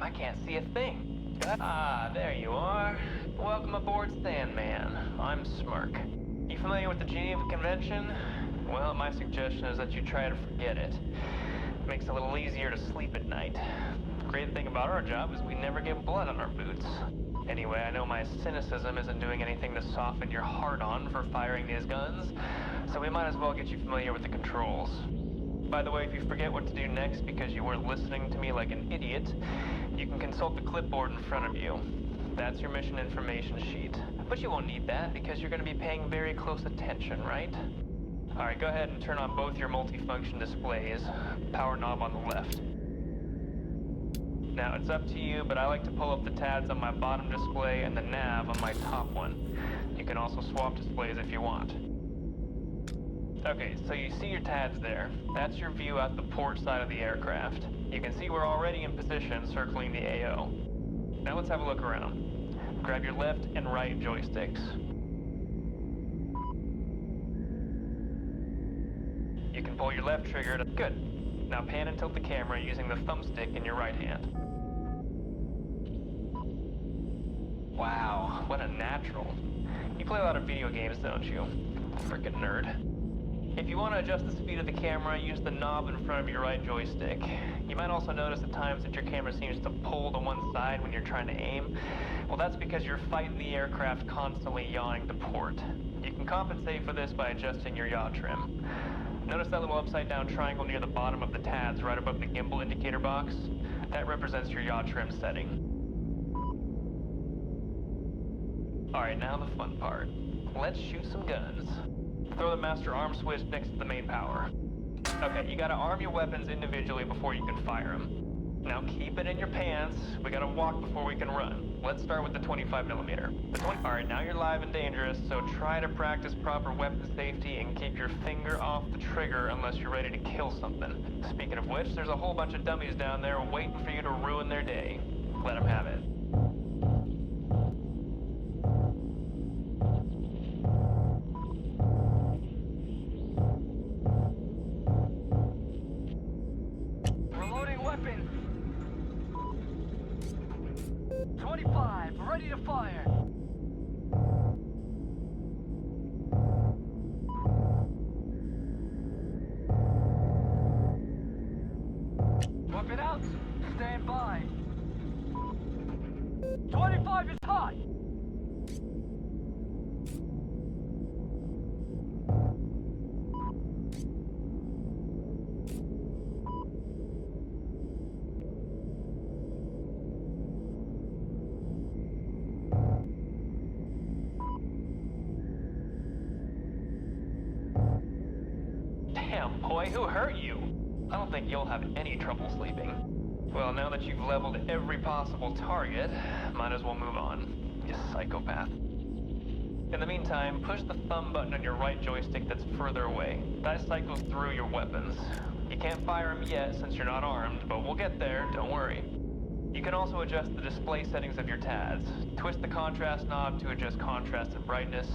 Damn, I can't see a thing. Ah, there you are. Welcome aboard Sandman. I'm Smirk. You familiar with the Geneva Convention? Well, my suggestion is that you try to forget it. Makes it a little easier to sleep at night. The great thing about our job is we never get blood on our boots. Anyway, I know my cynicism isn't doing anything to soften your heart on for firing these guns, so we might as well get you familiar with the controls. By the way, if you forget what to do next because you weren't listening to me like an idiot, you can consult the clipboard in front of you. That's your mission information sheet. But you won't need that because you're going to be paying very close attention, right? Alright, go ahead and turn on both your multifunction displays. Power knob on the left. Now, it's up to you, but I like to pull up the tabs on my bottom display and the nav on my top one. You can also swap displays if you want. Okay, so you see your tabs there. That's your view out the port side of the aircraft. You can see we're already in position circling the AO. Now let's have a look around. Grab your left and right joysticks. You can pull your left trigger to... Good. Now pan and tilt the camera using the thumbstick in your right hand. Wow, what a natural. You play a lot of video games, don't you? Frickin' nerd. If you want to adjust the speed of the camera, use the knob in front of your right joystick. You might also notice at times that your camera seems to pull to one side when you're trying to aim. Well, that's because you're fighting the aircraft constantly yawing to port. You can compensate for this by adjusting your yaw trim. Notice that little upside-down triangle near the bottom of the tabs right above the gimbal indicator box? That represents your yaw trim setting. Alright, now the fun part. Let's shoot some guns. Throw the master arm switch next to the main power. Okay, you gotta arm your weapons individually before you can fire them. Now keep it in your pants. We gotta walk before we can run. Let's start with the 25mm. Alright, now you're live and dangerous, so try to practice proper weapon safety and keep your finger off the trigger unless you're ready to kill something. Speaking of which, there's a whole bunch of dummies down there waiting for you to ruin their day. Let them have it. Reloading weapon. 25, ready to fire. Weapon out. Stand by. 25 is hot. Damn, boy, who hurt you? I don't think you'll have any trouble sleeping. Well, now that you've leveled every possible target, might as well move on, you psychopath. In the meantime, push the thumb button on your right joystick that's further away. That cycles through your weapons. You can't fire them yet since you're not armed, but we'll get there, don't worry. You can also adjust the display settings of your tabs. Twist the contrast knob to adjust contrast and brightness,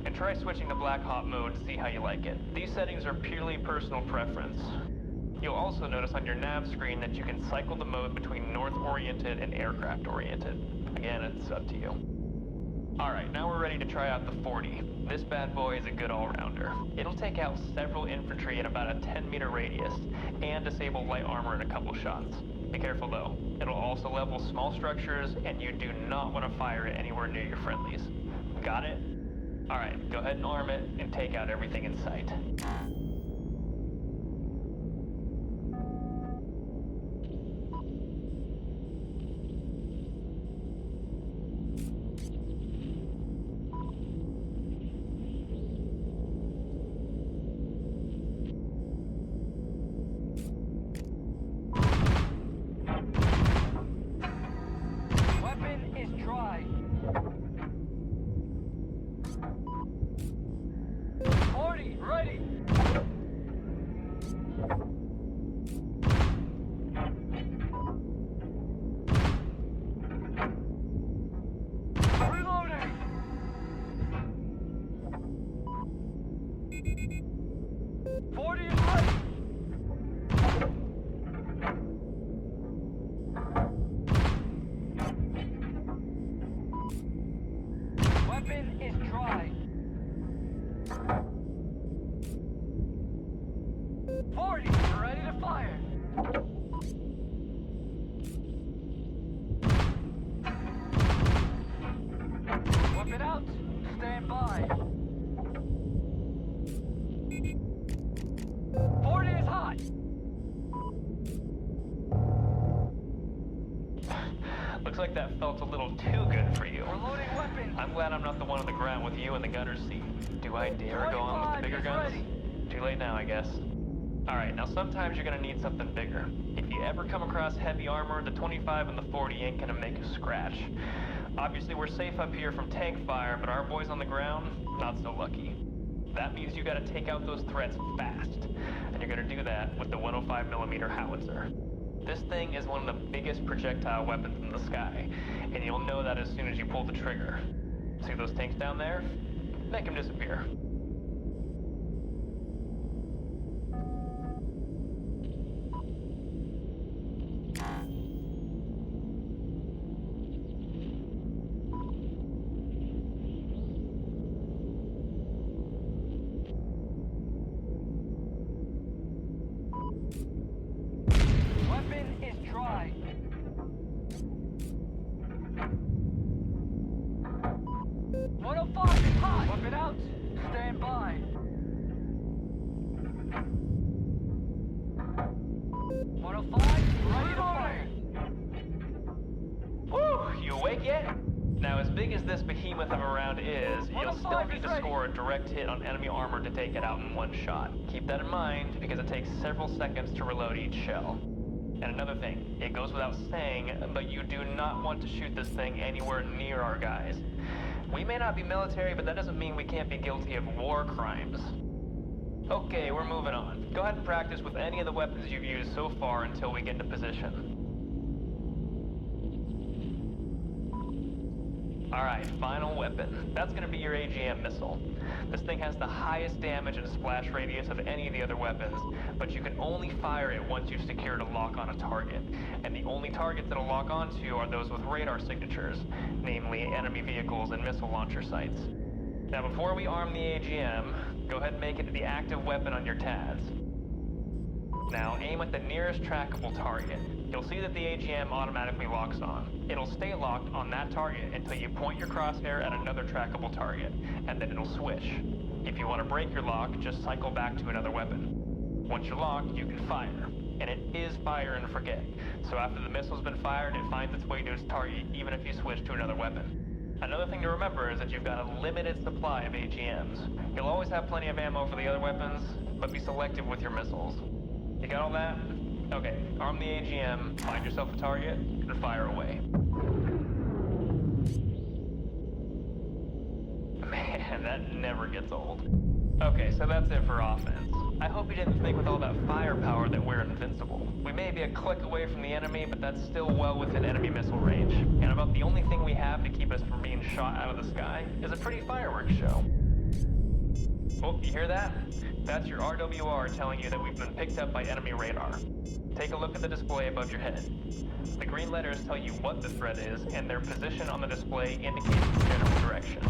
and try switching to black hot mode to see how you like it. These settings are purely personal preference. You'll also notice on your nav screen that you can cycle the mode between north-oriented and aircraft-oriented. Again, it's up to you. Alright, now we're ready to try out the 40. This bad boy is a good all-rounder. It'll take out several infantry in about a 10-meter radius, and disable light armor in a couple shots. Be careful though. It'll also level small structures, and you do not want to fire it anywhere near your friendlies. Got it? Alright, go ahead and arm it, and take out everything in sight. Weapon is dry. 40, ready. Looks like that felt a little too good for you. Reloading weapons. I'm glad I'm not the one on the ground with you in the gunner's seat. Do I dare go on with the bigger guns? Too late now, I guess. Alright, now sometimes you're gonna need something bigger. If you ever come across heavy armor, the 25 and the 40 ain't gonna make a scratch. Obviously, we're safe up here from tank fire, but our boys on the ground, not so lucky. That means you gotta take out those threats fast. And you're gonna do that with the 105mm howitzer. This thing is one of the biggest projectile weapons in the sky, and you'll know that as soon as you pull the trigger. See those tanks down there? Make them disappear. Weapon is dry. .105 is hot. Weapon out. Stand by. 105, ready to fire. Woo! You awake yet? Now, as big as this behemoth of a round is, you'll still need to score a direct hit on enemy armor to take it out in one shot. Keep that in mind, because it takes several seconds to reload each shell. And another thing, it goes without saying, but you do not want to shoot this thing anywhere near our guys. We may not be military, but that doesn't mean we can't be guilty of war crimes. Okay, we're moving on. Go ahead and practice with any of the weapons you've used so far until we get into position. Alright, final weapon. That's gonna be your AGM missile. This thing has the highest damage and splash radius of any of the other weapons, but you can only fire it once you've secured a lock on a target. And the only targets it'll lock onto are those with radar signatures, namely enemy vehicles and missile launcher sites. Now before we arm the AGM, go ahead and make it the active weapon on your TADs. Now aim at the nearest trackable target. You'll see that the AGM automatically locks on. It'll stay locked on that target until you point your crosshair at another trackable target, and then it'll switch. If you want to break your lock, just cycle back to another weapon. Once you're locked, you can fire. And it is fire and forget. So after the missile's been fired, it finds its way to its target, even if you switch to another weapon. Another thing to remember is that you've got a limited supply of AGMs. You'll always have plenty of ammo for the other weapons, but be selective with your missiles. You got all that? Okay, arm the AGM, find yourself a target, and fire away. Man, that never gets old. Okay, so that's it for offense. I hope you didn't think with all that firepower that we're invincible. We may be a click away from the enemy, but that's still well within enemy missile range. And about the only thing we have to keep us from being shot out of the sky is a pretty fireworks show. Oh, you hear that? That's your RWR telling you that we've been picked up by enemy radar. Take a look at the display above your head. The green letters tell you what the threat is, and their position on the display indicates the general direction.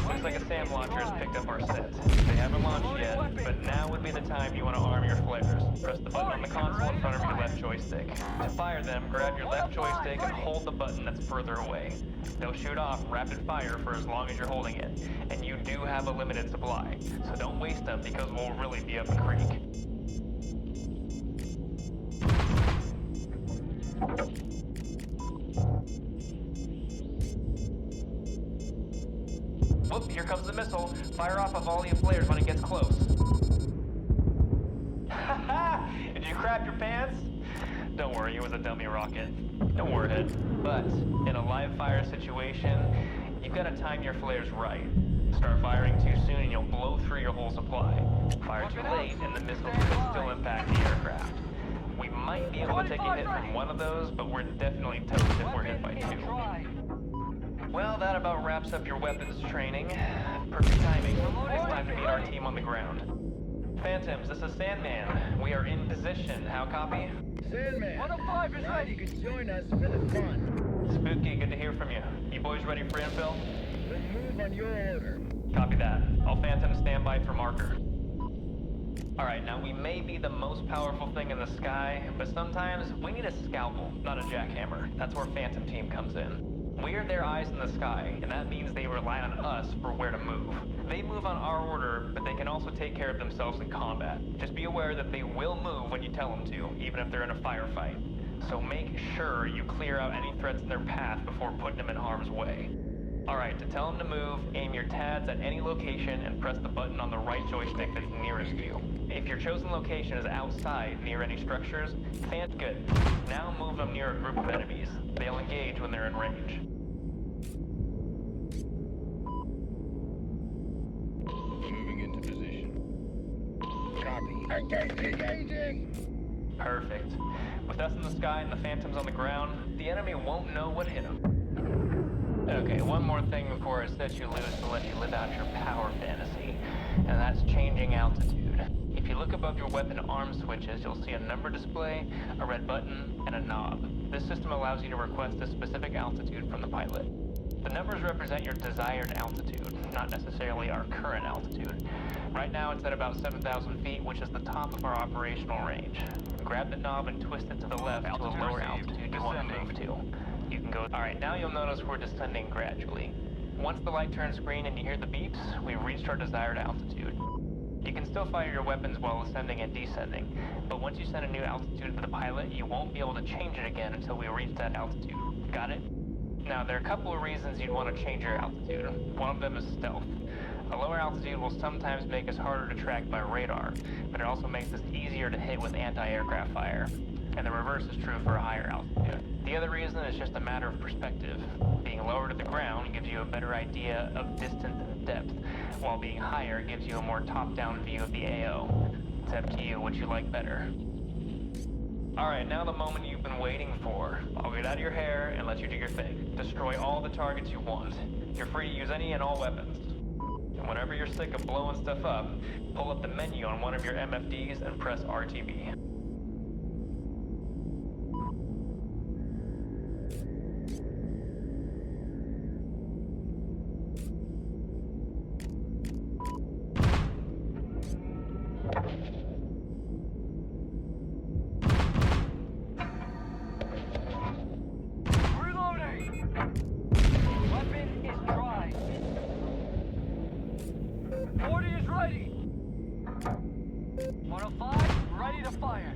Looks like a SAM launcher has picked up our scent. They haven't launched yet, but now would be the time you want to arm your flares. Press the button on the console in front of your left joystick. To fire them, grab your left joystick and hold the button that's further away. They'll shoot off rapid fire for as long as you're holding it, and you do have a limited supply, so don't waste them because we'll really be up the creek. Whoop, here comes the missile. Fire off a volley of flares when it gets close. Haha! Did you crap your pants? Don't worry, it was a dummy rocket. No warhead. But in a live fire situation, you've got to time your flares right. Start firing too soon and you'll blow through your whole supply. Fire too late and the missile could still impact the aircraft. We might be able to take a hit from one of those, but we're definitely toast if we're hit by two. Well, that about wraps up your weapons training. Perfect timing. It's time to meet our team on the ground. Phantoms, this is Sandman. We are in position. How copy? Sandman. 105 is ready. You can join us for the fun. Spooky, good to hear from you. You boys ready for infill? Then move on your order. Copy that. All Phantoms stand by for marker. Alright, now we may be the most powerful thing in the sky, but sometimes we need a scalpel, not a jackhammer. That's where Phantom Team comes in. We are their eyes in the sky, and that means they rely on us for where to move. They move on our order, but they can also take care of themselves in combat. Just be aware that they will move when you tell them to, even if they're in a firefight. So make sure you clear out any threats in their path before putting them in harm's way. Alright, to tell them to move, aim your TADs at any location and press the button on the right joystick that's nearest you. If your chosen location is outside, near any structures, good. Now move them near a group of enemies. They'll engage when they're in range. Moving into position. Copy. Engaging! Perfect. With us in the sky and the phantoms on the ground, the enemy won't know what hit them. Okay, one more thing before I set you loose to let you live out your power fantasy, and that's changing altitude. If you look above your weapon arm switches, you'll see a number display, a red button, and a knob. This system allows you to request a specific altitude from the pilot. The numbers represent your desired altitude, not necessarily our current altitude. Right now it's at about 7,000 feet, which is the top of our operational range. Grab the knob and twist it to the left to a lower altitude you want to move to. You can go. Alright, now you'll notice we're descending gradually. Once the light turns green and you hear the beeps, we've reached our desired altitude. You can still fire your weapons while ascending and descending, but once you set a new altitude to the pilot, you won't be able to change it again until we reach that altitude. Got it? Now, there are a couple of reasons you'd want to change your altitude. One of them is stealth. A lower altitude will sometimes make us harder to track by radar, but it also makes us easier to hit with anti-aircraft fire. And the reverse is true for a higher altitude. The other reason is just a matter of perspective. Being lower to the ground gives you a better idea of distance and depth, while being higher gives you a more top-down view of the AO. It's up to you what you like better. Alright, now the moment you've been waiting for. I'll get out of your hair and let you do your thing. Destroy all the targets you want. You're free to use any and all weapons. And whenever you're sick of blowing stuff up, pull up the menu on one of your MFDs and press RTB. Weapon is dry. 40 is ready. 105, ready to fire.